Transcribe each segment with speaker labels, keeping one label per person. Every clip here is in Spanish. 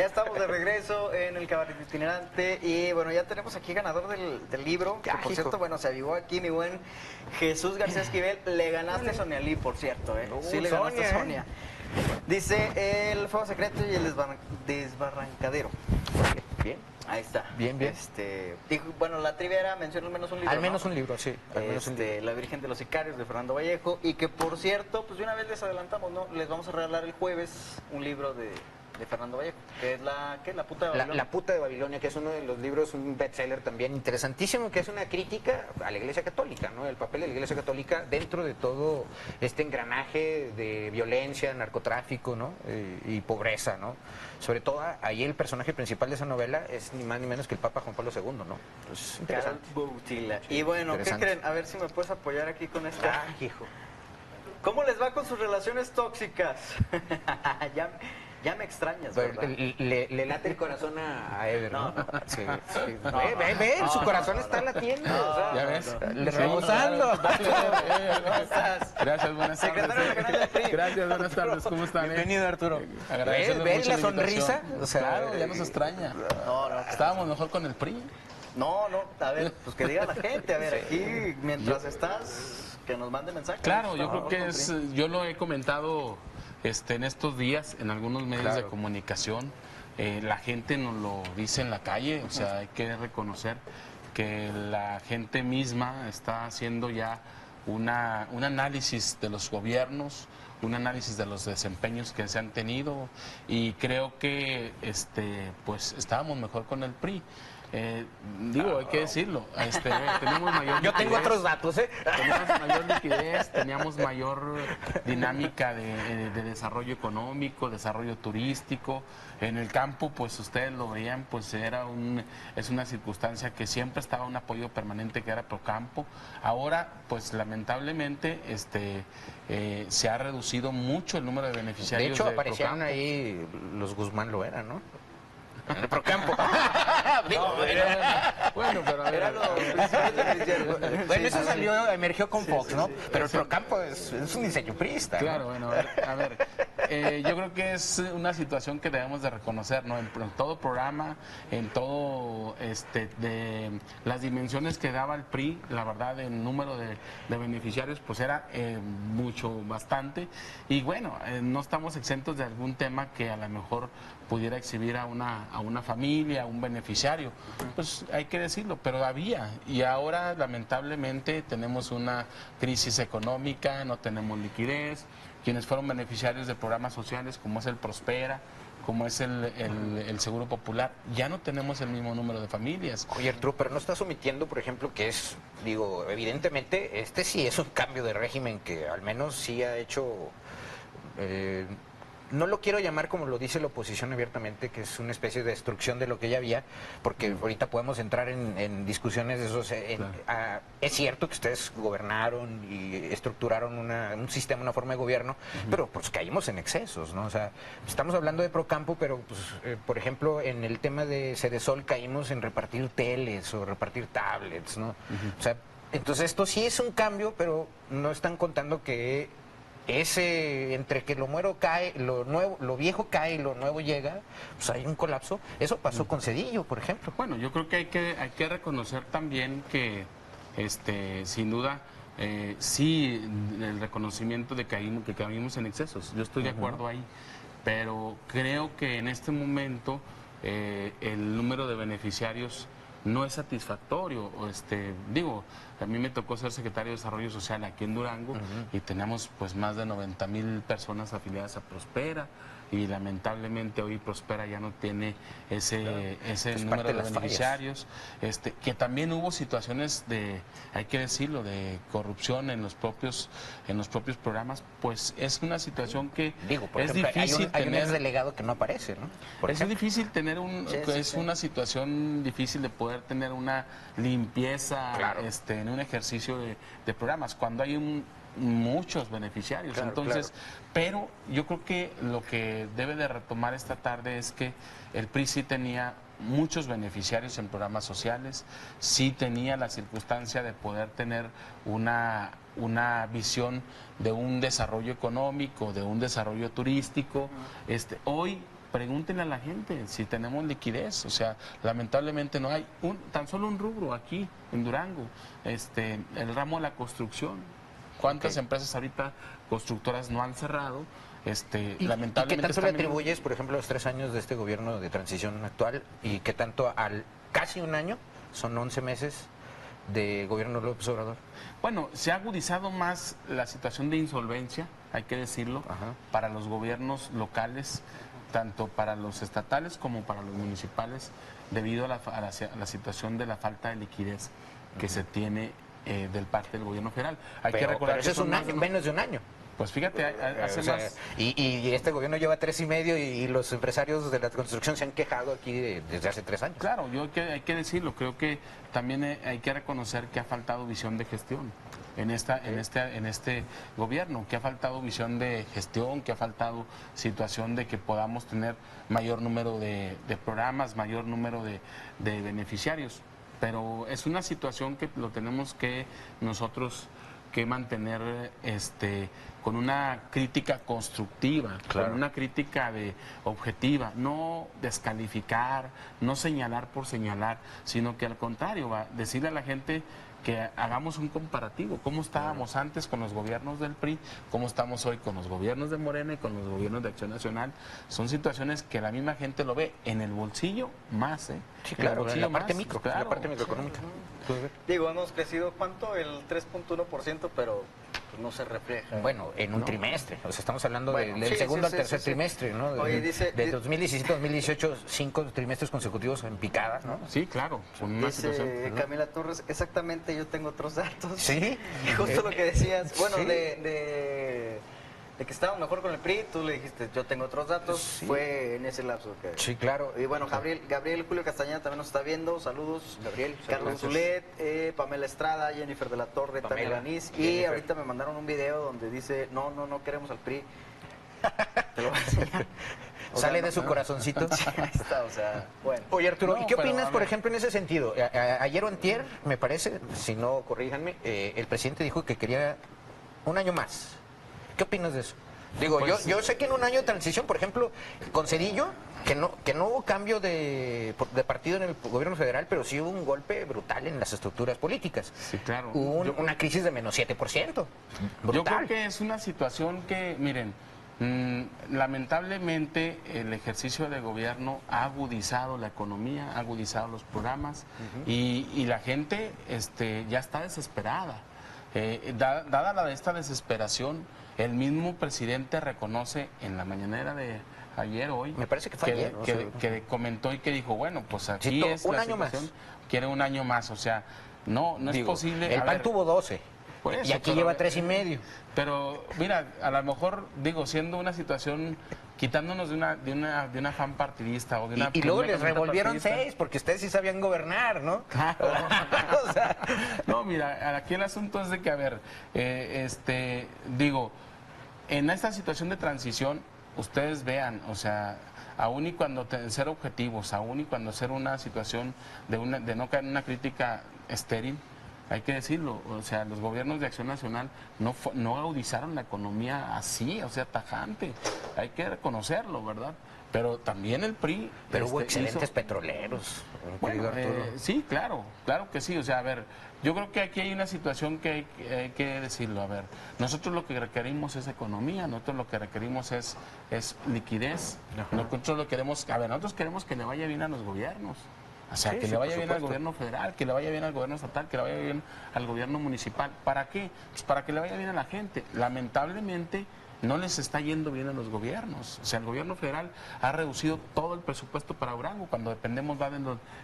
Speaker 1: Ya estamos de regreso en el Cabaret Itinerante y bueno, ya tenemos aquí ganador del libro, que por cierto, bueno, se avivó aquí mi buen Jesús García Esquivel. Le ganaste a Sonia Lee, por cierto, ¿eh? Sí, le ganaste a Sonia. Dice El Fuego Secreto y el Desbarrancadero.
Speaker 2: Bien.
Speaker 1: Ahí está.
Speaker 2: Bien, bien.
Speaker 1: Dijo, bueno, la trivia era menciona al menos un libro.
Speaker 2: Al menos
Speaker 1: ¿no?
Speaker 2: un libro, sí. Al menos un libro.
Speaker 1: La Virgen de los Sicarios de Fernando Vallejo. Y que por cierto, pues de una vez les adelantamos, ¿no? Les vamos a regalar el jueves un libro de Fernando Vallejo, que es la Puta de Babilonia.
Speaker 2: La Puta de Babilonia, que es uno de los libros, un bestseller también interesantísimo, que es una crítica a la Iglesia Católica, ¿no? El papel de la Iglesia Católica dentro de todo este engranaje de violencia, narcotráfico, ¿no? Y pobreza, ¿no? Sobre todo ahí el personaje principal de esa novela es ni más ni menos que el Papa Juan Pablo II, ¿no? Es interesante.
Speaker 1: Y bueno, ¿qué creen? A ver si me puedes apoyar aquí con esta.
Speaker 2: Hijo.
Speaker 1: ¿Cómo les va con sus relaciones tóxicas? Ya me extrañas, ¿verdad?
Speaker 2: Le late el corazón a Eder, ¿no? Sí. Ve, su corazón está latiendo.
Speaker 3: Ya ves.
Speaker 2: Rebosando.
Speaker 3: Gracias, buenas tardes. Gracias, buenas tardes. ¿Cómo están?
Speaker 2: Bienvenido, Arturo.
Speaker 3: ¿Ves
Speaker 2: la sonrisa?
Speaker 3: O sea, claro, ya nos extraña. Estábamos mejor con el PRI.
Speaker 1: No, a ver, pues que diga la gente. A ver, aquí, mientras estás, que nos mande mensajes.
Speaker 3: Claro, yo creo que yo lo he comentado en estos días en algunos medios de comunicación. La gente nos lo dice en la calle, o sea, hay que reconocer que la gente misma está haciendo ya un análisis de los gobiernos, un análisis de los desempeños que se han tenido, y creo que pues estábamos mejor con el PRI. Hay que decirlo, tenemos mayor liquidez.
Speaker 2: Yo tengo otros datos,
Speaker 3: Teníamos mayor liquidez, teníamos mayor dinámica de desarrollo económico, desarrollo turístico. En el campo, pues ustedes lo veían, pues es una circunstancia que siempre estaba un apoyo permanente, que era Procampo. Ahora, pues lamentablemente, se ha reducido mucho el número de beneficiarios.
Speaker 2: De hecho, aparecieron ahí los Guzmán Loera, ¿no? En el Procampo.
Speaker 3: Bueno, pero a ver.
Speaker 2: Bueno, eso emergió con Fox, ¿no? Pero el Procampo es un diseño priista.
Speaker 3: Claro, bueno, a ver. Yo creo que es una situación que debemos de reconocer, ¿no? En todo programa, en todo, de las dimensiones que daba el PRI, la verdad, el número de beneficiarios, pues era bastante. Y bueno, no estamos exentos de algún tema que a lo mejor pudiera exhibir a una familia, a un beneficiario. Pues hay que decirlo, pero había. Y ahora, lamentablemente, tenemos una crisis económica, no tenemos liquidez. Quienes fueron beneficiarios de programas sociales, como es el Prospera, como es el Seguro Popular, ya no tenemos el mismo número de familias.
Speaker 2: Oye, Arturo, pero no estás omitiendo, por ejemplo, que evidentemente, sí es un cambio de régimen que al menos sí ha hecho... no lo quiero llamar como lo dice la oposición abiertamente, que es una especie de destrucción de lo que ya había, porque ahorita podemos entrar en discusiones de esos. Es cierto que ustedes gobernaron y estructuraron un sistema, una forma de gobierno, pero pues caímos en excesos, ¿no? O sea, estamos hablando de Procampo, pero pues, por ejemplo, en el tema de Sedesol caímos en repartir teles o repartir tablets, ¿no? O sea, entonces esto sí es un cambio, pero no están contando que entre que lo viejo cae y lo nuevo llega, pues hay un colapso. Eso pasó con Zedillo, por ejemplo.
Speaker 3: Bueno, yo creo que hay que reconocer también que sin duda sí, el reconocimiento de que caímos en excesos. Yo estoy de acuerdo ahí, pero creo que en este momento el número de beneficiarios no es satisfactorio. A mí me tocó ser secretario de Desarrollo Social aquí en Durango y tenemos pues más de 90,000 personas afiliadas a Prospera, y lamentablemente hoy Prospera ya no tiene ese número de beneficiarios, que también hubo situaciones hay que decirlo, de corrupción en los propios programas. Pues es una situación que
Speaker 2: por
Speaker 3: es
Speaker 2: ejemplo,
Speaker 3: tener.
Speaker 2: Hay un exdelegado que no aparece, ¿no?
Speaker 3: Es difícil tener una situación difícil de poder tener una limpieza, en un ejercicio de programas cuando hay muchos beneficiarios. Pero yo creo que lo que debe de retomar esta tarde es que el PRI sí tenía muchos beneficiarios en programas sociales, sí tenía la circunstancia de poder tener una visión de un desarrollo económico, de un desarrollo turístico. Hoy pregúntenle a la gente si tenemos liquidez. O sea, lamentablemente no hay tan solo un rubro aquí en Durango, el ramo de la construcción. ¿Cuántas empresas ahorita constructoras no han cerrado? Lamentablemente.
Speaker 2: ¿Y qué tanto le atribuyes, por ejemplo, los 3 años de este gobierno de transición actual y qué tanto al casi un año, son 11 meses de gobierno López Obrador?
Speaker 3: Bueno, se ha agudizado más la situación de insolvencia, hay que decirlo, para los gobiernos locales, tanto para los estatales como para los municipales, debido a la situación de la falta de liquidez que se tiene del parte del gobierno federal. Hay que recordar
Speaker 2: pero eso es menos de un año.
Speaker 3: Pues fíjate, hace más...
Speaker 2: Y este gobierno lleva 3 y medio y los empresarios de la construcción se han quejado aquí desde hace 3 años.
Speaker 3: Claro, hay que decirlo, creo que también hay que reconocer que ha faltado visión de gestión en este gobierno, que ha faltado visión de gestión, que ha faltado situación de que podamos tener mayor número de programas, mayor número de beneficiarios. Pero es una situación que lo tenemos que nosotros que mantener con una crítica constructiva, con una crítica objetiva, no descalificar, no señalar por señalar, sino que al contrario, decirle a la gente que hagamos un comparativo, cómo estábamos antes con los gobiernos del PRI, cómo estamos hoy con los gobiernos de Morena y con los gobiernos de Acción Nacional. Son situaciones que la misma gente lo ve en el bolsillo más,
Speaker 2: Sí, claro, en la parte micro,
Speaker 3: claro.
Speaker 2: la parte microeconómica.
Speaker 1: Digo, hemos crecido, ¿cuánto? El 3.1%, pero pues, no se refleja.
Speaker 2: Bueno, en un trimestre, o sea, estamos hablando del segundo al tercer trimestre, ¿no?
Speaker 1: Oye,
Speaker 2: de 2017 a 2018, 5 trimestres consecutivos en picada, ¿no?
Speaker 3: Sí, claro.
Speaker 1: Dice Camila Torres, exactamente, yo tengo otros datos.
Speaker 2: Sí.
Speaker 1: Justo lo que decías, bueno,
Speaker 2: sí.
Speaker 1: de que estábamos mejor con el PRI, tú le dijiste, yo tengo otros datos,
Speaker 2: Sí.
Speaker 1: Fue en ese lapso.
Speaker 2: Sí, claro.
Speaker 1: Y bueno, Gabriel Julio Castañeda también nos está viendo, saludos.
Speaker 2: Gabriel,
Speaker 1: Carlos Zulet, Pamela Estrada, Jennifer de la Torre, Tania Lanís, y ahorita me mandaron un video donde dice, no queremos al PRI. Te lo voy a enseñar.
Speaker 2: Sale de su corazoncito.
Speaker 1: Ahí está, o sea, bueno.
Speaker 2: Oye, Arturo, ¿y qué
Speaker 3: pero,
Speaker 2: opinas, por ejemplo, en ese sentido? Ayer o antier, me parece, si no, corríjanme, el presidente dijo que quería un año más. ¿Qué opinas de eso? Digo,
Speaker 3: Pues,
Speaker 2: yo sé que en un año de transición, por ejemplo, con Cedillo, que no hubo cambio de partido en el gobierno federal, pero sí hubo un golpe brutal en las estructuras políticas.
Speaker 3: Sí, claro.
Speaker 2: Hubo una crisis de menos 7%. Brutal.
Speaker 3: Yo creo que es una situación que, miren, lamentablemente el ejercicio de gobierno ha agudizado la economía, ha agudizado los programas y la gente ya está desesperada. Dada esta desesperación, el mismo presidente reconoce en la mañanera de ayer, hoy,
Speaker 2: me parece que fue ayer,
Speaker 3: que comentó y que dijo, bueno, pues aquí
Speaker 2: sí,
Speaker 3: es
Speaker 2: un
Speaker 3: la
Speaker 2: año
Speaker 3: situación,
Speaker 2: más.
Speaker 3: Quiere un año más, o sea, no es posible.
Speaker 2: El PAN tuvo 12
Speaker 3: por eso,
Speaker 2: y aquí lleva 3 y medio.
Speaker 3: Pero mira, a lo mejor, siendo una situación, quitándonos de un afán partidista o de una...
Speaker 2: Y luego les
Speaker 3: camioneta
Speaker 2: revolvieron
Speaker 3: partidista.
Speaker 2: 6, porque ustedes sí sabían gobernar, ¿no?
Speaker 3: O sea, no, mira, aquí el asunto es de que, a ver, en esta situación de transición, ustedes vean, o sea, aún y cuando ser objetivos, aún y cuando ser una situación de no caer en una crítica estéril, hay que decirlo, o sea, los gobiernos de Acción Nacional no agudizaron la economía así, o sea, tajante, hay que reconocerlo, ¿verdad? Pero también el PRI...
Speaker 2: Pero hubo excelentes petroleros,
Speaker 3: bueno,
Speaker 2: Arturo.
Speaker 3: sí, claro que sí, o sea, a ver, yo creo que aquí hay una situación que hay que decirlo, a ver, nosotros lo que requerimos es economía, nosotros lo que requerimos es liquidez, nosotros lo queremos, a ver, nosotros queremos que le vaya bien a los gobiernos. O sea, que le vaya bien al gobierno federal, que le vaya bien al gobierno estatal, que le vaya bien al gobierno municipal. ¿Para qué? Pues para que le vaya bien a la gente. Lamentablemente no les está yendo bien a los gobiernos. O sea, el gobierno federal ha reducido todo el presupuesto para Durango. Cuando dependemos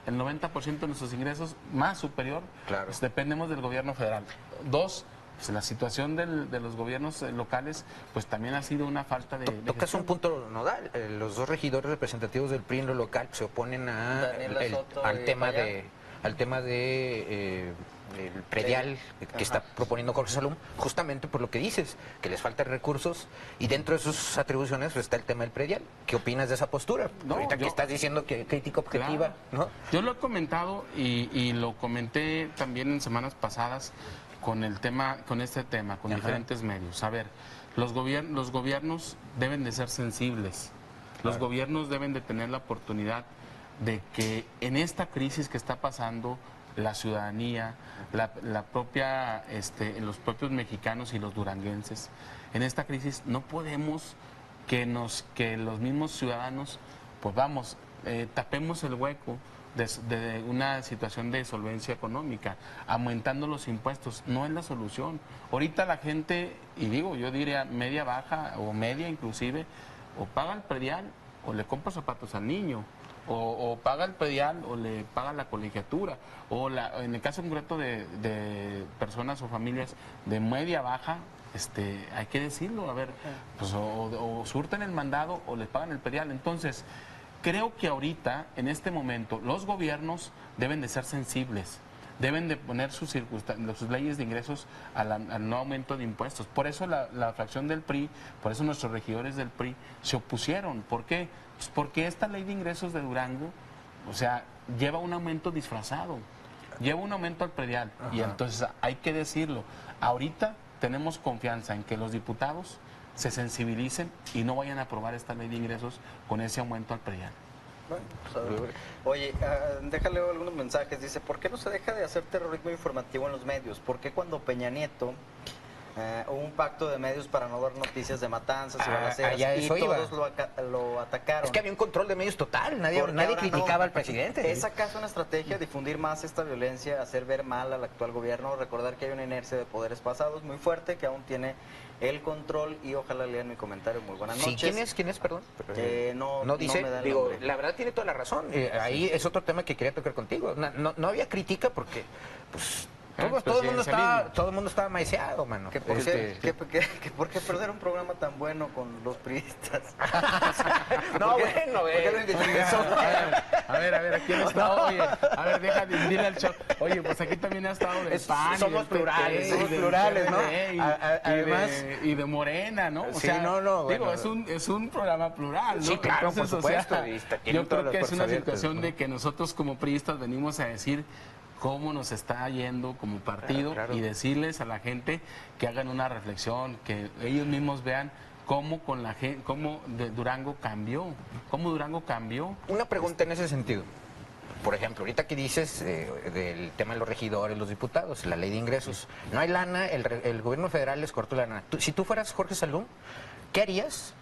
Speaker 3: el 90% de nuestros ingresos más superior, pues dependemos del gobierno federal. 2, pues la situación de los gobiernos locales, pues también ha sido una falta de
Speaker 2: Tocas
Speaker 3: gestión.
Speaker 2: un punto nodal. Los 2 regidores representativos del PRI en lo local se oponen al tema de el predial que está proponiendo Jorge Salum, justamente por lo que dices, que les faltan recursos y dentro de sus atribuciones pues, está el tema del predial. ¿Qué opinas de esa postura? Ahorita que estás diciendo que crítica objetiva,
Speaker 3: claro.
Speaker 2: ¿no?
Speaker 3: Yo lo he comentado y lo comenté también en semanas pasadas con este tema, con diferentes medios. A ver, los gobiernos deben de ser sensibles Los gobiernos deben de tener la oportunidad de que en esta crisis que está pasando la ciudadanía, la propia, los propios mexicanos y los duranguenses, en esta crisis no podemos que los mismos ciudadanos, pues vamos, tapemos el hueco de una situación de solvencia económica, aumentando los impuestos, no es la solución. Ahorita la gente, y digo, yo diría media baja o media inclusive, o paga el predial o le compra zapatos al niño, o paga el predial o le paga la colegiatura, o en el caso concreto de personas o familias de media baja, hay que decirlo, a ver, pues o surten el mandado o les pagan el predial. Entonces, creo que ahorita, en este momento, los gobiernos deben de ser sensibles, deben de poner sus leyes de ingresos al no aumento de impuestos. Por eso la fracción del PRI, por eso nuestros regidores del PRI se opusieron. ¿Por qué? Pues porque esta ley de ingresos de Durango, o sea, lleva un aumento disfrazado, lleva un aumento al predial. Ajá. Y entonces hay que decirlo, ahorita tenemos confianza en que los diputados se sensibilicen y no vayan a aprobar esta ley de ingresos con ese aumento al predial.
Speaker 1: Bueno, pues, oye, déjale algunos mensajes. Dice, ¿por qué no se deja de hacer terrorismo informativo en los medios? ¿Por qué cuando Peña Nieto hubo un pacto de medios para no dar noticias de matanzas y balaceras y todos lo atacaron?
Speaker 2: Es que había un control de medios total, nadie criticaba al presidente.
Speaker 1: ¿Es acaso una estrategia difundir más esta violencia, hacer ver mal al actual gobierno? Recordar que hay una inercia de poderes pasados muy fuerte que aún tiene el control, y ojalá lean mi comentario. Muy buenas noches.
Speaker 2: ¿Quién es, perdón?
Speaker 1: No
Speaker 2: dice,
Speaker 1: me da el
Speaker 2: digo,
Speaker 1: nombre.
Speaker 2: la verdad tiene toda la razón. Ahí es otro tema que quería tocar contigo. No había crítica porque, pues, todo el mundo estaba maiciado, mano.
Speaker 1: ¿Por qué perder un programa tan bueno con los priistas?
Speaker 3: A ver, aquí han estado, oye, a ver, déjame, dile al show. Oye, pues aquí también ha estado del PAN.
Speaker 2: Somos plurales, ¿no?
Speaker 3: Además, y de Morena, ¿no? O sea, digo, es un programa plural, ¿no?
Speaker 2: Sí, claro, por supuesto.
Speaker 3: Yo creo que es una situación de que nosotros como priistas venimos a decir cómo nos está yendo como partido, y decirles a la gente que hagan una reflexión, que ellos mismos vean cómo Durango cambió,
Speaker 2: Una pregunta en ese sentido. Por ejemplo, ahorita que dices del tema de los regidores, los diputados, la ley de ingresos, no hay lana, el gobierno federal les cortó la lana. Si tú fueras Jorge Salum, ¿qué harías?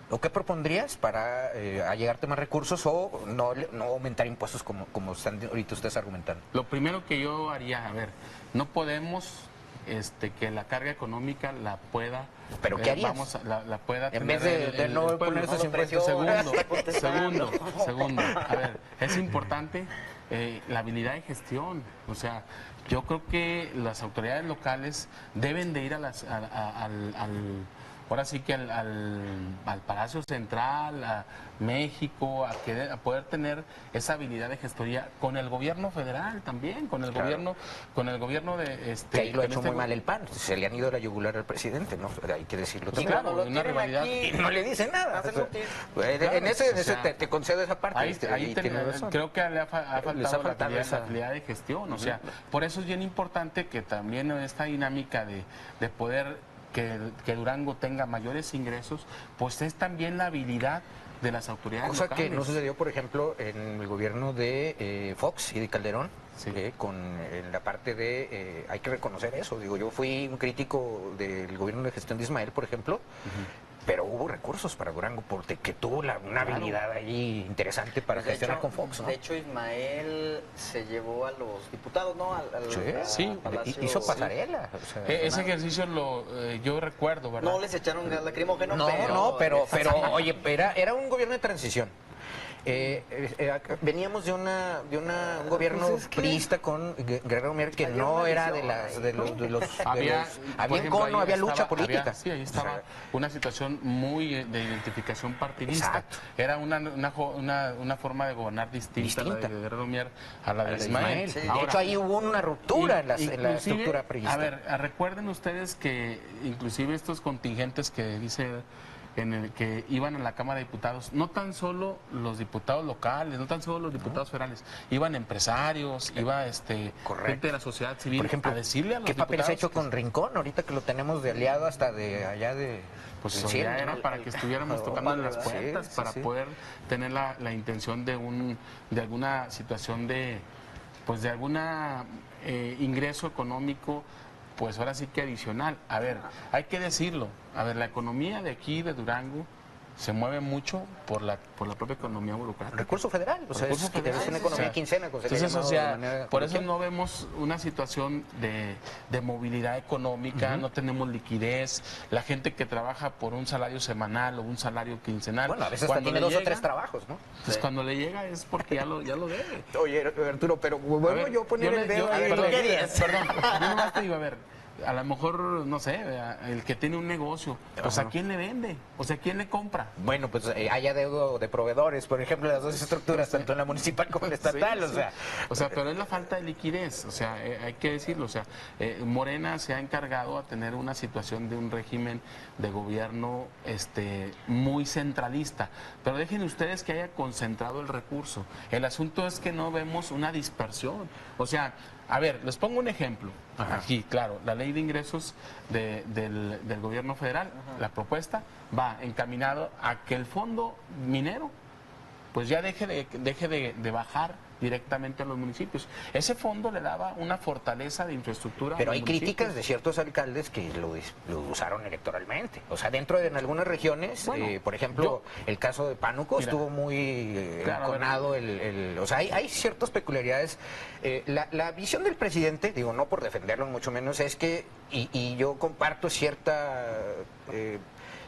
Speaker 2: ¿O qué propondrías para allegarte más recursos o no aumentar impuestos como están ahorita ustedes argumentando?
Speaker 3: Lo primero que yo haría, a ver, no podemos que la carga económica la pueda...
Speaker 2: ¿Pero qué harías?
Speaker 3: La pueda
Speaker 2: en vez de no poner esos impuestos.
Speaker 3: Segundo, a ver, es importante la habilidad de gestión. O sea, yo creo que las autoridades locales deben de ir ahora sí que al Palacio Central, a México, a poder tener esa habilidad de gestoría con el gobierno federal también, con el gobierno de
Speaker 2: que ahí lo ha hecho muy mal el PAN, se le han ido a la yugular al presidente, ¿no? Hay que decirlo también.
Speaker 3: Claro, una rivalidad.
Speaker 2: Y no le dicen nada. En ese te concedo esa parte.
Speaker 3: Ahí creo que le ha faltado la habilidad de gestión. O sea, por eso es bien importante que también esta dinámica de poder que Durango tenga mayores ingresos, pues es también la habilidad de las autoridades
Speaker 2: locales.
Speaker 3: Cosa
Speaker 2: que no sucedió, por ejemplo, en el gobierno de Fox y de Calderón, en la parte de, hay que reconocer eso, digo, yo fui un crítico del gobierno de gestión de Ismael, por ejemplo, pero hubo recursos para Durango porque tuvo una habilidad ahí interesante para gestionar con Fox, ¿no?
Speaker 1: De hecho, Ismael se llevó a los diputados, ¿no?
Speaker 2: Hizo pasarela.
Speaker 3: O sea, ese ejercicio yo recuerdo, ¿verdad?
Speaker 1: No les echaron gas lacrimógeno,
Speaker 2: pero oye, era un gobierno de transición. Veníamos de un gobierno priista con Guerrero Mier que no era había lucha política.
Speaker 3: Ahí estaba una situación muy de identificación partidista.
Speaker 2: Exacto.
Speaker 3: Era una forma de gobernar distinta. La de Guerrero Mier a la de Ismael.
Speaker 2: Sí. De hecho, ahí hubo una ruptura en la estructura priista.
Speaker 3: A ver, recuerden ustedes que inclusive estos contingentes que dice en el que iban a la Cámara de Diputados, no tan solo los diputados locales, no tan solo los diputados federales, iban empresarios, iba gente de la sociedad civil,
Speaker 2: por ejemplo,
Speaker 3: a decirle a los
Speaker 2: ¿qué
Speaker 3: diputados.
Speaker 2: papel se ha hecho con Rincón ahorita que lo tenemos de aliado hasta de allá de...
Speaker 3: Pues
Speaker 2: del
Speaker 3: eso
Speaker 2: cielo,
Speaker 3: ya era
Speaker 2: ¿no?
Speaker 3: para que estuviéramos tocando las puertas,
Speaker 2: sí,
Speaker 3: para
Speaker 2: sí.
Speaker 3: poder tener la intención de alguna situación de alguna ingreso económico, pues ahora sí que adicional. A ver, hay que decirlo, la economía de aquí, de Durango, se mueve mucho por la propia economía burocrática.
Speaker 2: Recurso federal, o sea,
Speaker 3: Recurso
Speaker 2: es
Speaker 3: federal,
Speaker 2: una economía quincena. Pues,
Speaker 3: entonces,
Speaker 2: llamado de manera
Speaker 3: por eso
Speaker 2: coloquial.
Speaker 3: no vemos una situación de movilidad económica, no tenemos liquidez. La gente que trabaja por un salario semanal o un salario quincenal,
Speaker 2: Bueno, a veces
Speaker 3: cuando
Speaker 2: tiene
Speaker 3: le
Speaker 2: 2 o
Speaker 3: llega,
Speaker 2: 3 trabajos, ¿no?
Speaker 3: pues cuando le llega es porque ya lo debe.
Speaker 2: Oye, Arturo, pero
Speaker 3: A
Speaker 2: vuelvo
Speaker 3: ver,
Speaker 2: yo a poner el dedo ahí.
Speaker 3: perdón,
Speaker 1: querías?
Speaker 3: perdón, yo nomás te digo, a ver, a lo mejor, no sé, el que tiene un negocio, pues ¿a quién le vende? O sea, ¿a quién le compra?
Speaker 2: Bueno, pues hay adeudo de proveedores, por ejemplo, las dos estructuras, tanto en la municipal como en la estatal,
Speaker 3: Sí,
Speaker 2: o sea.
Speaker 3: O sea, pero es la falta de liquidez, o sea, hay que decirlo, o sea, Morena se ha encargado a tener una situación de un régimen de gobierno muy centralista, pero dejen ustedes que haya concentrado el recurso. El asunto es que no vemos una dispersión, o sea, a ver, les pongo un ejemplo. Aquí, claro, la ley de ingresos del gobierno federal, la propuesta va encaminado a que el fondo minero pues ya deje de bajar directamente a los municipios. Ese fondo le daba una fortaleza de infraestructura.
Speaker 2: Pero
Speaker 3: a
Speaker 2: hay
Speaker 3: los municipios.
Speaker 2: críticas de ciertos alcaldes que lo usaron electoralmente. O sea, dentro de en algunas regiones,
Speaker 3: Bueno,
Speaker 2: por ejemplo, el caso de Pánuco
Speaker 3: Mira,
Speaker 2: estuvo muy
Speaker 3: claro,
Speaker 2: enconado. O sea, hay ciertas peculiaridades. La visión del presidente, digo, no por defenderlo, mucho menos, es que, y yo comparto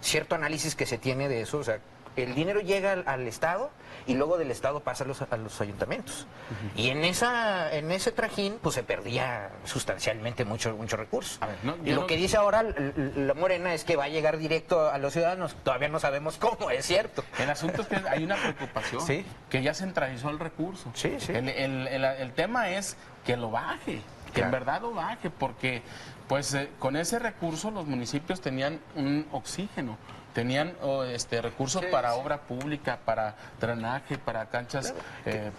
Speaker 2: cierto análisis que se tiene de eso, o sea, el dinero llega al Estado y luego del Estado pasa a los ayuntamientos. Y en ese trajín pues se perdía sustancialmente mucho recurso.
Speaker 3: A ver, no,
Speaker 2: y
Speaker 3: yo
Speaker 2: lo
Speaker 3: no-
Speaker 2: que dice ahora la Morena es que va a llegar directo a los ciudadanos. Todavía no sabemos cómo, es cierto.
Speaker 3: El asunto es que hay una preocupación,
Speaker 2: Sí.
Speaker 3: que ya centralizó el recurso.
Speaker 2: Sí, sí.
Speaker 3: El tema es que lo baje, que en
Speaker 2: Claro.
Speaker 3: verdad lo baje, porque pues con ese recurso los municipios tenían un oxígeno. Tenían recursos para obra pública, para drenaje, para canchas,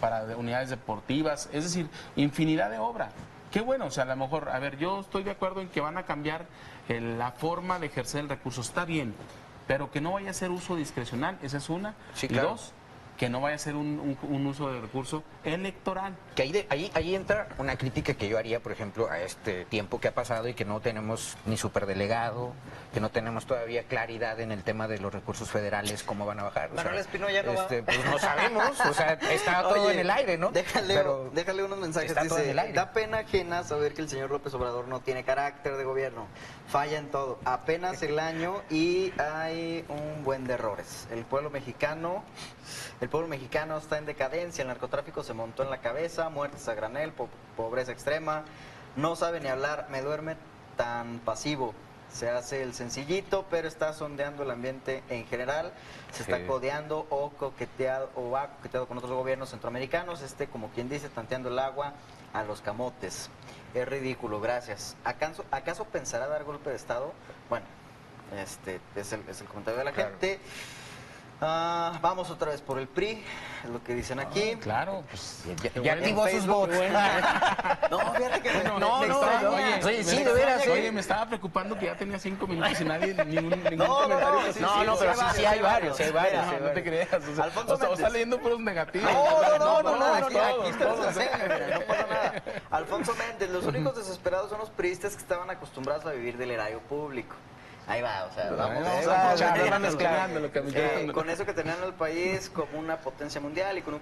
Speaker 3: para unidades deportivas, es decir, infinidad de obra. Qué bueno, o sea, a lo mejor, a ver, yo estoy de acuerdo en que van a cambiar la forma de ejercer el recurso, está bien, pero que no vaya a ser uso discrecional, esa es una.
Speaker 2: Sí,
Speaker 3: y
Speaker 2: claro.
Speaker 3: dos, que no vaya a ser un uso de recurso electoral.
Speaker 2: Que ahí entra una crítica que yo haría, por ejemplo, a este tiempo que ha pasado y que no tenemos ni superdelegado, que no tenemos todavía claridad en el tema de los recursos federales, cómo van a bajar.
Speaker 1: Manuel Espino ya no va.
Speaker 2: Pues no sabemos, o sea, está todo
Speaker 1: Oye,
Speaker 2: en el aire, ¿no?
Speaker 1: Déjale unos mensajes.
Speaker 2: está todo en
Speaker 1: Dice,
Speaker 2: el aire.
Speaker 1: da pena ajena saber que el señor López Obrador no tiene carácter de gobierno. Falla en todo. Apenas el año y hay un buen de errores. El pueblo mexicano está en decadencia. El narcotráfico se montó en la cabeza. Muertes a granel, pobreza extrema. No sabe ni hablar. Me duerme tan pasivo. Se hace el sencillito, pero está sondeando el ambiente en general. Se está codeando o coqueteado o ha coqueteado con otros gobiernos centroamericanos. Como quien dice, tanteando el agua a los camotes. Es ridículo, gracias. ¿Acaso pensará dar golpe de Estado? Bueno, es el comentario de la gente. Vamos otra vez por el PRI, es lo que dicen aquí.
Speaker 3: Claro, pues...
Speaker 2: Ya activó sus votos.
Speaker 1: No, fíjate que
Speaker 2: No,
Speaker 3: Oye,
Speaker 2: sí, de veras.
Speaker 3: Oye, me estaba preocupando que ya tenía 5 minutos y nadie, ningún
Speaker 1: No,
Speaker 3: comentario.
Speaker 1: sí,
Speaker 2: pero sí hay varios,
Speaker 3: No, no te creas. O sea,
Speaker 1: Alfonso
Speaker 3: o está
Speaker 1: Méndez.
Speaker 3: leyendo puros negativos.
Speaker 1: Aquí está la mira, no pasa nada. Alfonso Méndez, los únicos desesperados son los priistas que estaban acostumbrados a vivir del erario público. Ahí va, o sea, con eso que tenían el país como una potencia mundial y con un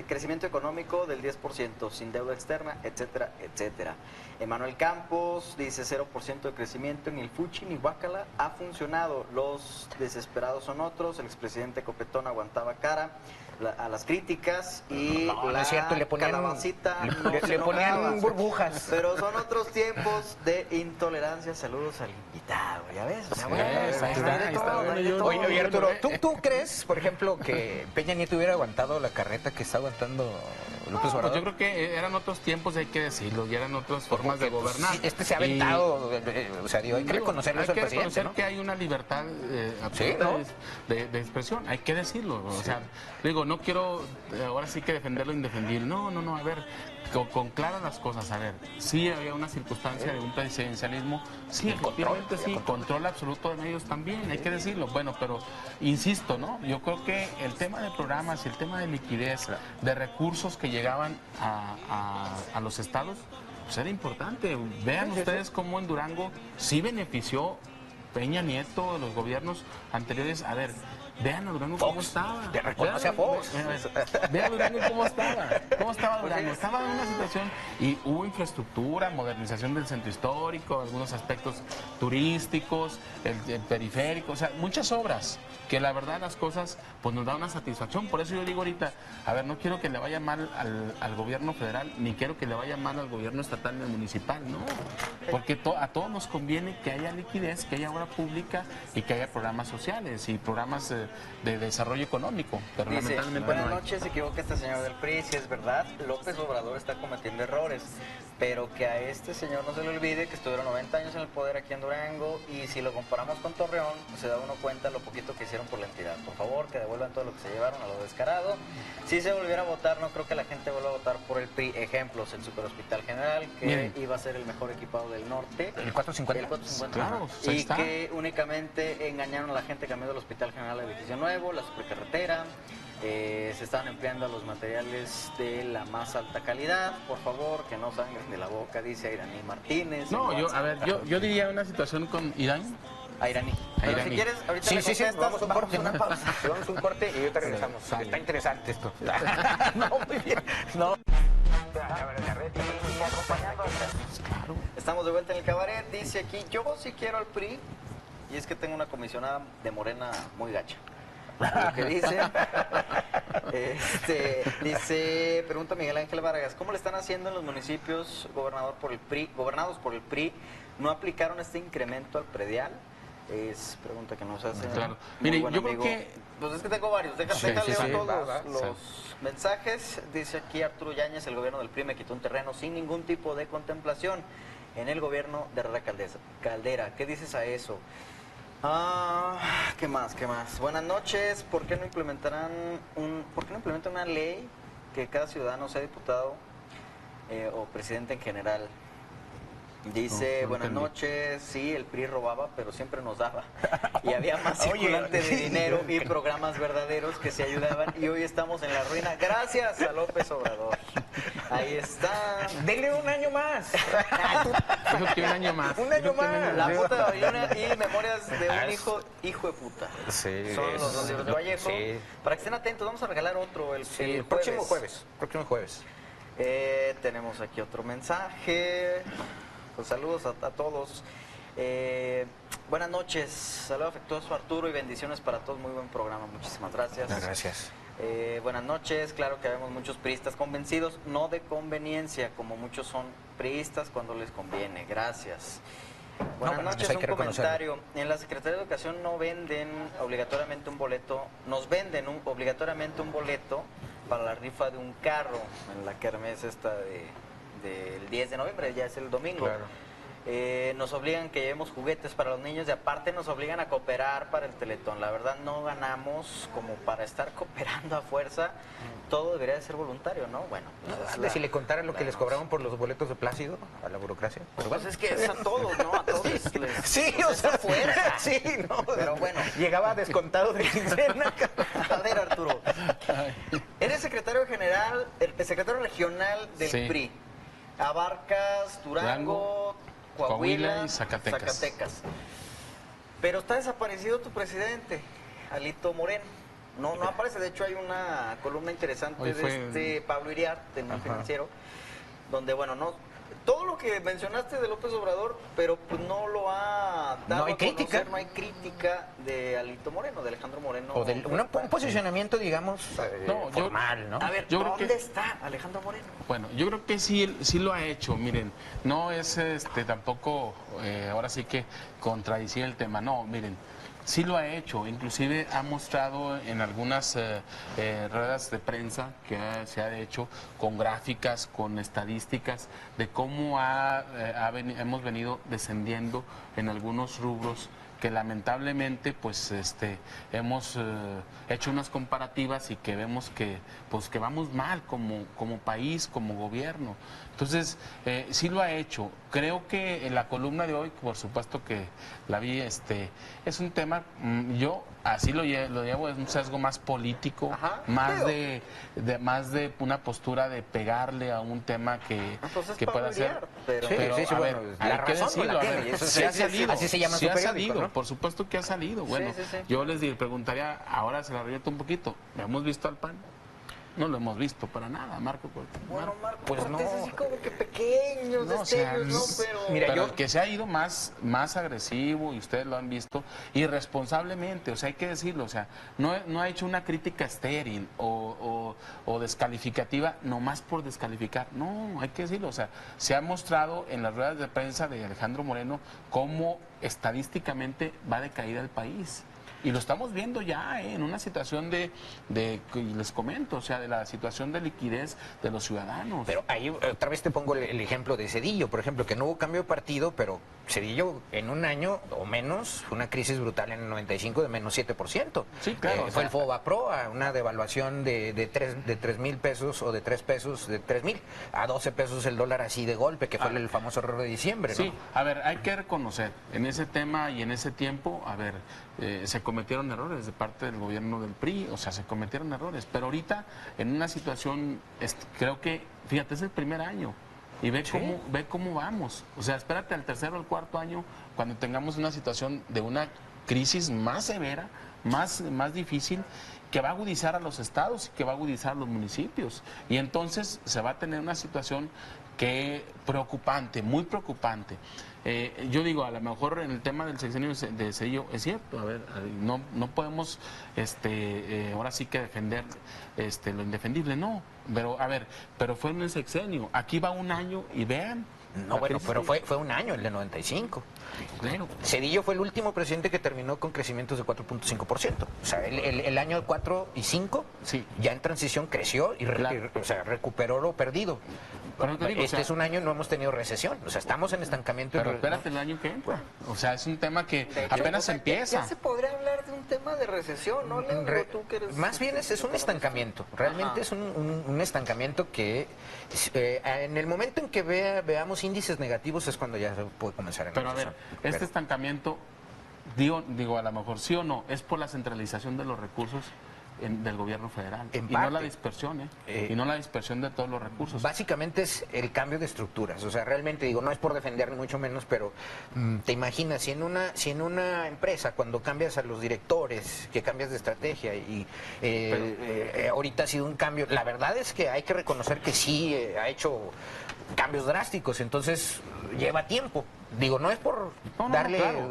Speaker 1: crecimiento económico del 10%, sin deuda externa, etcétera, etcétera. Emanuel Campos dice 0% de crecimiento, ni el fuchi ni guácala ha funcionado. Los desesperados son otros. El expresidente Copetón aguantaba cara a las críticas y
Speaker 2: No es cierto, le ponían
Speaker 1: calabacita
Speaker 2: le ponían burbujas.
Speaker 1: pero son otros tiempos de intolerancia. Saludos al invitado, ¿ya ves? pues. O sea,
Speaker 3: Sí,
Speaker 1: bueno,
Speaker 3: ahí está,
Speaker 1: hay de
Speaker 3: ahí está.
Speaker 1: todo,
Speaker 3: Bueno,
Speaker 1: hay de
Speaker 3: yo-
Speaker 1: todo.
Speaker 2: Oye, Arturo,
Speaker 3: bueno,
Speaker 2: ¿tú crees, por ejemplo, que Peña Nieto hubiera aguantado la carreta que está aguantando López
Speaker 3: Pues
Speaker 2: Obrador?
Speaker 3: yo creo que eran otros tiempos, hay que decirlo, y eran otras formas de
Speaker 2: Porque, pues,
Speaker 3: gobernar.
Speaker 2: sí, este se ha
Speaker 3: Y-
Speaker 2: aventado, o sea, digo, hay que reconocerle
Speaker 3: hay
Speaker 2: eso al
Speaker 3: que
Speaker 2: presidente,
Speaker 3: reconocer
Speaker 2: ¿no?
Speaker 3: que hay una libertad absoluta
Speaker 2: ¿no?
Speaker 3: de expresión, hay que decirlo. O sea, digo, no quiero ahora sí que defender lo indefendible. No, a ver, con claras las cosas. A ver, sí había una circunstancia de un presidencialismo, sí, efectivamente sí, control absoluto de medios también, hay que decirlo. Bueno, pero insisto, ¿no? Yo creo que el tema de programas y el tema de liquidez, de recursos que llegaban a los estados, pues era importante. Vean ustedes cómo en Durango sí benefició Peña Nieto, los gobiernos anteriores. A ver, vean a Durango cómo estaba.
Speaker 2: te reconoce a Fox.
Speaker 3: Vean Durango cómo estaba. ¿Cómo estaba Durango? Estaba en una situación y hubo infraestructura, modernización del centro histórico, algunos aspectos turísticos, el periférico, o sea, muchas obras que la verdad las cosas pues nos da una satisfacción. Por eso yo digo ahorita, a ver, no quiero que le vaya mal al gobierno federal, ni quiero que le vaya mal al gobierno estatal ni al municipal, no. Porque a todos nos conviene que haya liquidez, que haya obra pública y que haya programas sociales y programas de desarrollo económico. Pero
Speaker 1: Dice,
Speaker 3: lamentablemente
Speaker 1: buenas
Speaker 3: no hay.
Speaker 1: noches, se equivoca este señor del PRI, si es verdad, López Obrador está cometiendo errores, pero que a este señor no se le olvide que estuvieron 90 años en el poder aquí en Durango y si lo comparamos con Torreón, se da uno cuenta lo poquito que hicieron por la entidad. Por favor, que devuelvan todo lo que se llevaron a lo descarado. Si se volviera a votar, no creo que la gente vuelva a votar por el PRI. Ejemplos, el Superhospital General, que
Speaker 3: Miren.
Speaker 1: iba a ser el mejor equipado del norte.
Speaker 2: El 450.
Speaker 1: El 450.
Speaker 3: Claro, pues ahí
Speaker 1: Y
Speaker 3: está.
Speaker 1: que únicamente engañaron a la gente cambiando el Hospital General al edificio nuevo, la supercarretera. Se estaban empleando los materiales de la más alta calidad. Por favor, que no sangren de la boca, dice Airaní Martínez.
Speaker 3: No,
Speaker 1: en
Speaker 3: yo,
Speaker 1: WhatsApp.
Speaker 3: a ver, yo diría una situación con Irán.
Speaker 1: Airaní. Pero
Speaker 3: Airaní.
Speaker 1: si quieres, ahorita
Speaker 2: Sí,
Speaker 1: le
Speaker 2: sí, sí,
Speaker 1: contestas,
Speaker 2: vamos a un corte, una pausa. Vamos a un corte y ahorita regresamos.
Speaker 3: Sale.
Speaker 2: Está interesante esto. No, muy bien. No.
Speaker 3: Claro.
Speaker 1: Estamos de vuelta en el cabaret. Dice aquí, yo sí quiero al PRI. Y es que tengo una comisionada de Morena muy gacha. Lo que dice, dice, pregunta Miguel Ángel Vargas, ¿cómo le están haciendo en los municipios gobernados por el PRI? ¿No aplicaron este incremento al predial? Es pregunta que nos hace.
Speaker 3: Claro.
Speaker 1: muy
Speaker 3: Mire,
Speaker 1: buen
Speaker 3: yo creo
Speaker 1: amigo.
Speaker 3: que-
Speaker 1: Pues es que tengo varios,
Speaker 3: Sí,
Speaker 1: déjale
Speaker 3: sí, sí.
Speaker 1: todos
Speaker 2: Va, va.
Speaker 1: los mensajes. Dice aquí Arturo Yáñez, el gobierno del PRI me quitó un terreno sin ningún tipo de contemplación en el gobierno de Herrera Caldera. ¿Qué dices a eso? ¿Qué más? Buenas noches. ¿Por qué no implementan una ley que cada ciudadano sea diputado o presidente en general? Dice,
Speaker 3: No
Speaker 1: buenas
Speaker 3: entendí.
Speaker 1: noches, sí, el PRI robaba, pero siempre nos daba. Y había más
Speaker 2: Oye,
Speaker 1: circulante de
Speaker 2: sí.
Speaker 1: dinero y programas verdaderos que se ayudaban y hoy estamos en la ruina gracias a López Obrador. Ahí está.
Speaker 2: Denle un año más.
Speaker 3: Dijo que un año más.
Speaker 2: Un año
Speaker 3: Dijo que un
Speaker 2: más.
Speaker 1: La puta de Babilonia y Memorias de un hijo de puta.
Speaker 2: Sí,
Speaker 1: Son los dos libros de Vallejo.
Speaker 2: Sí.
Speaker 1: Para que estén atentos, vamos a regalar otro el
Speaker 2: Próximo jueves.
Speaker 1: Tenemos aquí otro mensaje. Pues saludos a todos. Buenas noches. Saludo afectuoso a Arturo y bendiciones para todos. Muy buen programa. Muchísimas gracias.
Speaker 2: Gracias.
Speaker 1: Buenas noches. Claro que vemos muchos priistas convencidos, no de conveniencia, como muchos son priistas cuando les conviene. Gracias. Buenas
Speaker 2: bueno,
Speaker 1: noches,
Speaker 2: hay
Speaker 1: un
Speaker 2: que reconocerlo.
Speaker 1: comentario. En la Secretaría de Educación no venden obligatoriamente un boleto, obligatoriamente un boleto para la rifa de un carro en la kermés esta del 10 de noviembre, ya es el domingo.
Speaker 2: Claro.
Speaker 1: Nos obligan que llevemos juguetes para los niños y aparte nos obligan a cooperar para el Teletón. La verdad no ganamos como para estar cooperando a fuerza. Todo debería de ser voluntario, ¿no? Bueno, pues es
Speaker 2: Si le contaran lo que les
Speaker 1: no
Speaker 2: cobraban por los boletos de Plácido a la burocracia. Pero
Speaker 1: Pues
Speaker 2: bueno.
Speaker 1: es que es a todos, ¿no? A todos les...
Speaker 2: Sí,
Speaker 1: pues
Speaker 2: o
Speaker 1: es
Speaker 2: sea,
Speaker 1: a fuerza.
Speaker 2: sí, no.
Speaker 1: Pero bueno.
Speaker 2: Llegaba descontado de quincena.
Speaker 1: A ver, Arturo. Eres secretario general, el secretario regional del
Speaker 3: Sí.
Speaker 1: PRI. Abarcas Durango, Coahuila
Speaker 3: y Zacatecas.
Speaker 1: Pero está desaparecido tu presidente, Alito Moreno. No aparece. De hecho, hay una columna interesante
Speaker 3: Hoy fue-
Speaker 1: de Pablo Iriart, en el Financiero, donde, bueno, no todo lo que mencionaste de López Obrador, pero pues no lo ha
Speaker 2: no hay crítica.
Speaker 1: No hay crítica de Alito Moreno, de Alejandro Moreno.
Speaker 2: O de un posicionamiento, digamos, formal, ¿no?
Speaker 1: A ver,
Speaker 3: yo creo
Speaker 1: ¿dónde está Alejandro Moreno?
Speaker 3: Bueno, yo creo que sí lo ha hecho, miren, no es tampoco, ahora sí que contradecir el tema, no, miren, sí lo ha hecho, inclusive ha mostrado en algunas ruedas de prensa que se ha hecho con gráficas, con estadísticas de cómo hemos venido descendiendo en algunos rubros que lamentablemente pues hemos hecho unas comparativas y que vemos que pues que vamos mal como país, como gobierno. Entonces, sí lo ha hecho. Creo que en la columna de hoy, por supuesto que la vi, es un tema, yo así lo llevo, es un sesgo más político, más de una postura de pegarle a un tema que pueda ser.
Speaker 1: Pero,
Speaker 2: sí,
Speaker 3: a ver,
Speaker 2: bueno,
Speaker 3: hay que decirlo, a ver, sí ha salido,
Speaker 2: así se llama
Speaker 3: sí
Speaker 2: su
Speaker 3: ha
Speaker 2: periódico,
Speaker 3: salido,
Speaker 2: ¿no?
Speaker 3: por supuesto que ha salido. Bueno, yo les preguntaría, ahora se la reviento un poquito, ¿hemos visto al PAN? No lo hemos visto para nada, Marco.
Speaker 1: Bueno, Marco,
Speaker 2: pues no.
Speaker 1: es así como que pequeños destellos, ¿no? Pero,
Speaker 2: mira,
Speaker 3: el que se ha ido más agresivo, y ustedes lo han visto, irresponsablemente, o sea, hay que decirlo, o sea, no ha hecho una crítica estéril o descalificativa, nomás por descalificar, no, hay que decirlo, o sea, se ha mostrado en las ruedas de prensa de Alejandro Moreno cómo estadísticamente va de caída el país. Y lo estamos viendo ya en una situación y les comento, o sea, de la situación de liquidez de los ciudadanos.
Speaker 2: Pero ahí otra vez te pongo el ejemplo de Zedillo, por ejemplo, que no hubo cambio de partido, pero Zedillo en un año o menos, fue una crisis brutal en el 95 de menos 7%.
Speaker 3: Sí, claro.
Speaker 2: Fue el Fobapro a una devaluación de 3,000 pesos o de 3 pesos, de 3,000 a 12 pesos el dólar así de golpe, que fue el famoso error de diciembre, ¿no?
Speaker 3: Sí, a ver, hay que reconocer, en ese tema y en ese tiempo, a ver, se cometieron errores de parte del gobierno del PRI, o sea, se cometieron errores, pero ahorita en una situación, creo que, fíjate, es el primer año y ve cómo vamos, o sea, espérate al tercero o al cuarto año cuando tengamos una situación de una crisis más severa, más difícil, que va a agudizar a los estados y que va a agudizar a los municipios, y entonces se va a tener una situación que preocupante, muy preocupante. Yo digo, a lo mejor en el tema del sexenio de Zedillo es cierto, a ver, no podemos ahora sí que defender lo indefendible, no, pero a ver, pero fue en el sexenio, aquí va un año y vean.
Speaker 2: No, bueno, pero fue un año, el de 95.
Speaker 3: Claro.
Speaker 2: Cedillo fue el último presidente que terminó con crecimientos de 4.5%. O sea, el año 4 y 5,
Speaker 3: sí,
Speaker 2: ya en transición creció y o sea, recuperó lo perdido.
Speaker 3: Pero te digo,
Speaker 2: es un año, no hemos tenido recesión. O sea, estamos en estancamiento.
Speaker 3: Pero espérate el año que entra. O sea, es un tema que apenas empieza.
Speaker 1: Ya se podría hablar de un tema de recesión, ¿no, Leo? Tú que eres...
Speaker 2: Más bien es un estancamiento. Realmente es un estancamiento que en el momento en que veamos índices negativos es cuando ya se puede comenzar a
Speaker 3: Pero a ver, estancamiento, digo, a lo mejor sí o no, es por la centralización de los recursos del gobierno federal y no la dispersión, y no la dispersión de todos los recursos.
Speaker 2: Básicamente es el cambio de estructuras, o sea, realmente digo, no es por defender ni mucho menos, pero te imaginas, si en una empresa cuando cambias a los directores, que cambias de estrategia y ahorita ha sido un cambio, la verdad es que hay que reconocer que sí ha hecho cambios drásticos, entonces lleva tiempo. Digo, no es por darle,
Speaker 3: claro.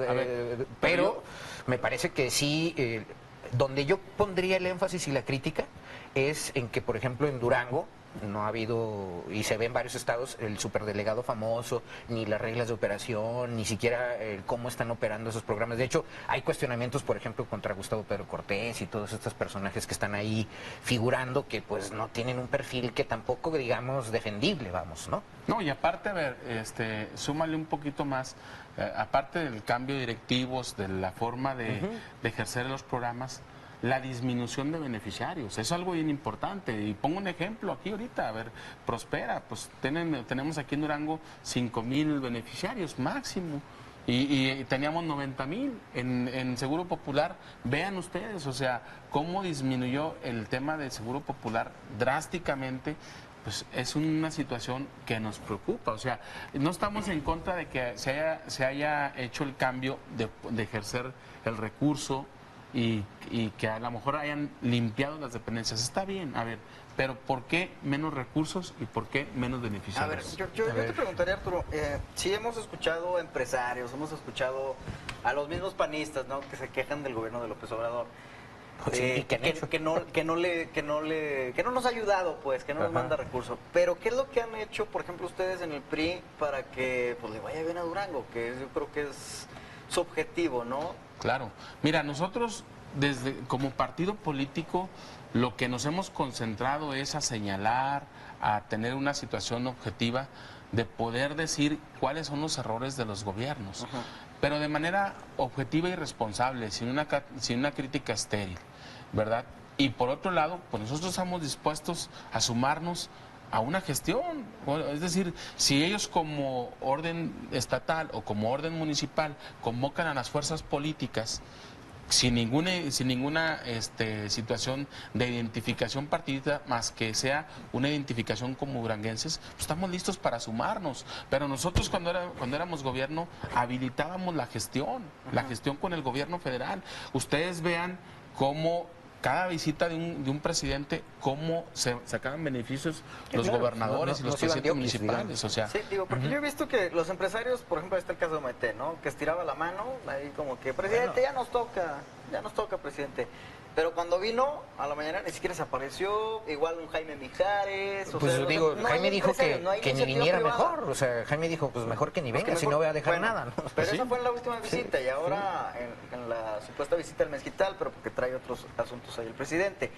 Speaker 2: pero me parece que sí. Donde yo pondría el énfasis y la crítica es en que, por ejemplo, en Durango no ha habido, y se ve en varios estados, el superdelegado famoso, ni las reglas de operación, ni siquiera cómo están operando esos programas. De hecho, hay cuestionamientos, por ejemplo, contra Gustavo Pedro Cortés y todos estos personajes que están ahí figurando que pues no tienen un perfil que tampoco, digamos, defendible, vamos, ¿no?
Speaker 3: No, y aparte, a ver, súmale un poquito más, aparte del cambio de directivos, de la forma de ejercer los programas, la disminución de beneficiarios, es algo bien importante. Y pongo un ejemplo aquí ahorita, a ver, Prospera, pues tenemos aquí en Durango 5,000 beneficiarios máximo. Y teníamos 90,000 en Seguro Popular. Vean ustedes, o sea, cómo disminuyó el tema del Seguro Popular drásticamente. Pues es una situación que nos preocupa. O sea, no estamos en contra de que se haya hecho el cambio de ejercer el recurso y que a lo mejor hayan limpiado las dependencias. Está bien, a ver, pero ¿por qué menos recursos y por qué menos beneficiarios?
Speaker 1: A ver, yo te preguntaría, Arturo, sí hemos escuchado empresarios, hemos escuchado a los mismos panistas, ¿no?, que se quejan del gobierno de López Obrador.
Speaker 2: Sí,
Speaker 1: que no nos ha ayudado, pues, que no nos manda recursos. Pero ¿qué es lo que han hecho, por ejemplo, ustedes en el PRI para que pues le vaya bien a Durango? Que yo creo que es su objetivo, ¿no?
Speaker 3: Claro. Mira, nosotros como partido político lo que nos hemos concentrado es a señalar, a tener una situación objetiva de poder decir cuáles son los errores de los gobiernos, pero de manera objetiva y responsable, sin una crítica estéril, ¿verdad? Y por otro lado, pues nosotros estamos dispuestos a sumarnos a una gestión. Bueno, es decir, si ellos como orden estatal o como orden municipal convocan a las fuerzas políticas sin ninguna situación de identificación partidista, más que sea una identificación como duranguenses, pues estamos listos para sumarnos. Pero nosotros cuando éramos gobierno habilitábamos la gestión con el gobierno federal. Ustedes vean cómo cada visita de un presidente, cómo se sacaban beneficios los gobernadores y los presidentes municipales. O sea,
Speaker 1: sí, digo, porque yo he visto que los empresarios, por ejemplo, está el caso de Maite, ¿no?, que estiraba la mano, ahí como que, presidente, ya nos toca, presidente. Pero cuando vino a la mañana ni siquiera se apareció, igual un Jaime Mijares.
Speaker 2: Pues digo, Jaime dijo que ni viniera mejor, o sea, Jaime dijo, pues mejor que ni venga, si no voy a dejar nada, ¿no?
Speaker 1: Pero esa fue en la última visita y ahora en la supuesta visita al Mezquital, pero porque trae otros asuntos ahí el presidente.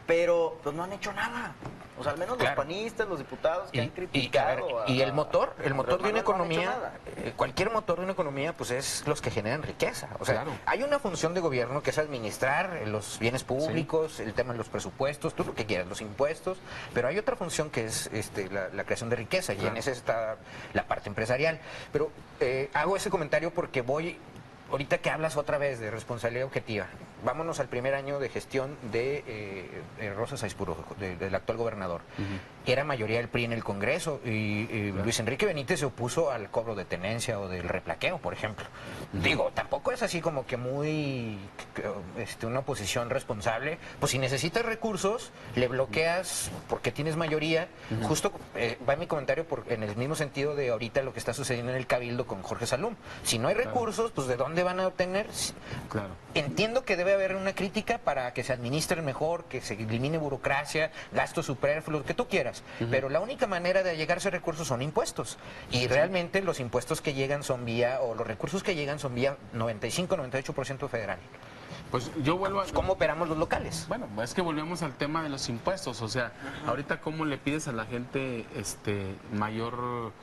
Speaker 1: Pero pues no han hecho nada. O sea, al menos los panistas, los diputados que han criticado.
Speaker 2: Y el motor de una economía, cualquier motor de una economía, pues es los que generan riqueza. O sea, hay una función de gobierno que es administrar los bienes públicos, el tema de los presupuestos, tú lo que quieras, los impuestos, pero hay otra función que es la creación de riqueza, y en esa está la parte empresarial. Pero hago ese comentario porque ahorita que hablas otra vez de responsabilidad objetiva, vámonos al primer año de gestión de Rosa Saizpuro, del actual gobernador. Era mayoría del PRI en el Congreso y Luis Enrique Benítez se opuso al cobro de tenencia o del replaqueo, por ejemplo. Digo, tampoco es así como que muy una oposición responsable. Pues si necesitas recursos, le bloqueas porque tienes mayoría. Justo va mi comentario en el mismo sentido de ahorita lo que está sucediendo en el Cabildo con Jorge Salum. Si no hay recursos, pues ¿de dónde van a obtener?
Speaker 3: Claro.
Speaker 2: Entiendo que debe haber una crítica para que se administre mejor, que se elimine burocracia, gastos superfluos, que tú quieras. Pero la única manera de llegarse a recursos son impuestos. Y realmente los impuestos que llegan son los recursos que llegan son vía 95-98% federal.
Speaker 3: Pues yo vuelvo a...
Speaker 2: ¿Cómo operamos los locales?
Speaker 3: Bueno, es que volvemos al tema de los impuestos. O sea, ahorita cómo le pides a la gente mayor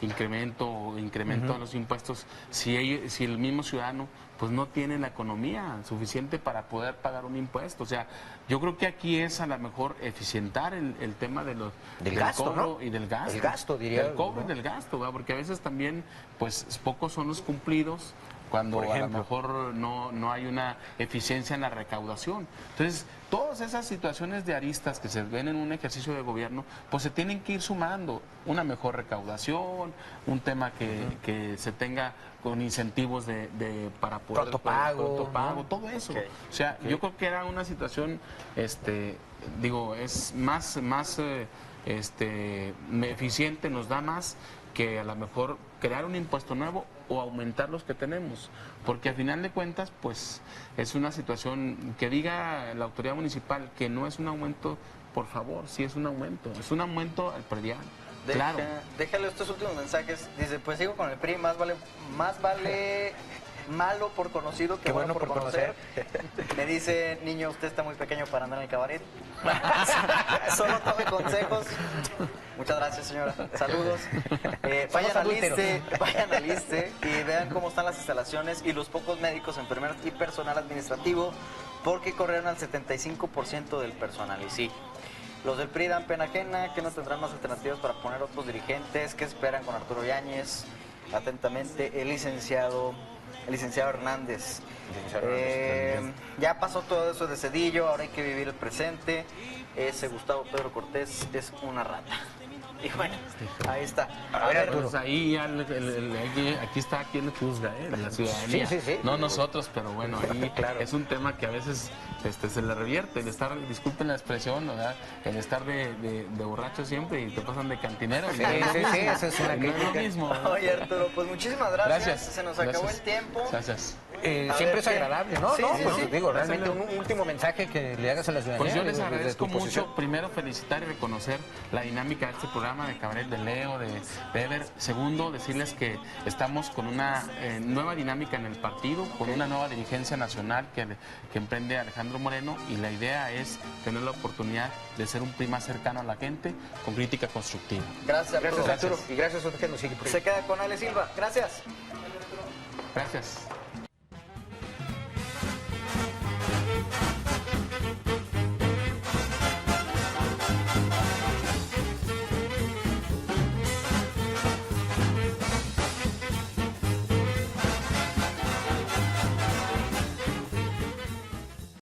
Speaker 3: incremento a los impuestos si el mismo ciudadano pues no tiene la economía suficiente para poder pagar un impuesto. O sea, yo creo que aquí es a lo mejor eficientar el tema del
Speaker 2: gasto,
Speaker 3: cobro,
Speaker 2: ¿no?
Speaker 3: Y del gasto.
Speaker 2: El gasto, diría.
Speaker 3: Del cobro, ¿no? Y del gasto, ¿verdad? Porque a veces también pues pocos son los cumplidos cuando a lo mejor no hay una eficiencia en la recaudación. Entonces, todas esas situaciones de aristas que se ven en un ejercicio de gobierno, pues se tienen que ir sumando. Una mejor recaudación, un tema que se tenga con incentivos para poder...
Speaker 2: Protopago,
Speaker 3: ¿no? Todo eso. O sea, yo creo que era una situación, es más eficiente, nos da más que a lo mejor crear un impuesto nuevo o aumentar los que tenemos, porque al final de cuentas pues es una situación que diga la autoridad municipal que no es un aumento, por favor, sí es un aumento al predial. Claro.
Speaker 1: Déjale estos últimos mensajes. Dice, pues sigo con el PRI, más vale malo por conocido que bueno por conocer. Me dice, niño, usted está muy pequeño para andar en el cabaret. Solo tome consejos. Muchas gracias, señora. Saludos. Vayan al ISSSTE y vean cómo están las instalaciones y los pocos médicos, enfermeros y personal administrativo, porque corrieron al 75% del personal. Y sí, los del PRI dan pena ajena, que no tendrán más alternativas para poner otros dirigentes. ¿Qué esperan con Arturo Yáñez? Atentamente, el licenciado Hernández. Ya pasó todo eso de Cedillo, ahora hay que vivir el presente. Ese Gustavo Pedro Cortés es una rata. Y bueno, ahí está.
Speaker 2: A ver, Arturo.
Speaker 3: Pues ahí ya aquí está quien juzga, la ciudadanía.
Speaker 2: Sí.
Speaker 3: No nosotros, pero bueno, ahí
Speaker 2: Claro.
Speaker 3: es un tema que a veces se le revierte, el estar, disculpen la expresión, ¿verdad? El estar de borracho siempre y te pasan de cantinero.
Speaker 2: Sí, esa es una
Speaker 3: no es lo
Speaker 2: crítica.
Speaker 3: mismo, ¿no?
Speaker 1: Oye, Arturo, pues muchísimas gracias.
Speaker 3: Gracias.
Speaker 1: Se nos acabó
Speaker 3: Gracias.
Speaker 1: el tiempo.
Speaker 3: Gracias.
Speaker 2: Siempre
Speaker 1: ver,
Speaker 2: es
Speaker 1: ¿qué?
Speaker 2: agradable, ¿no?
Speaker 1: Sí,
Speaker 2: no,
Speaker 1: sí,
Speaker 2: pues
Speaker 1: sí.
Speaker 2: digo, realmente un último mensaje que le hagas a la ciudadanía.
Speaker 3: Pues yo les
Speaker 2: desde
Speaker 3: agradezco
Speaker 2: tu posición.
Speaker 3: mucho, primero felicitar y reconocer la dinámica de este programa de Cabaret de Leo, de Ever. Segundo, decirles que estamos con una nueva dinámica en el partido, con una nueva dirigencia nacional que emprende Alejandro Moreno, y la idea es tener la oportunidad de ser un PRI más cercano a la gente con crítica constructiva.
Speaker 1: Gracias, Arturo.
Speaker 2: Gracias, Arturo. Y gracias a usted que nos sigue por ahí.
Speaker 1: Se queda con Ale Silva. Gracias.
Speaker 3: Gracias.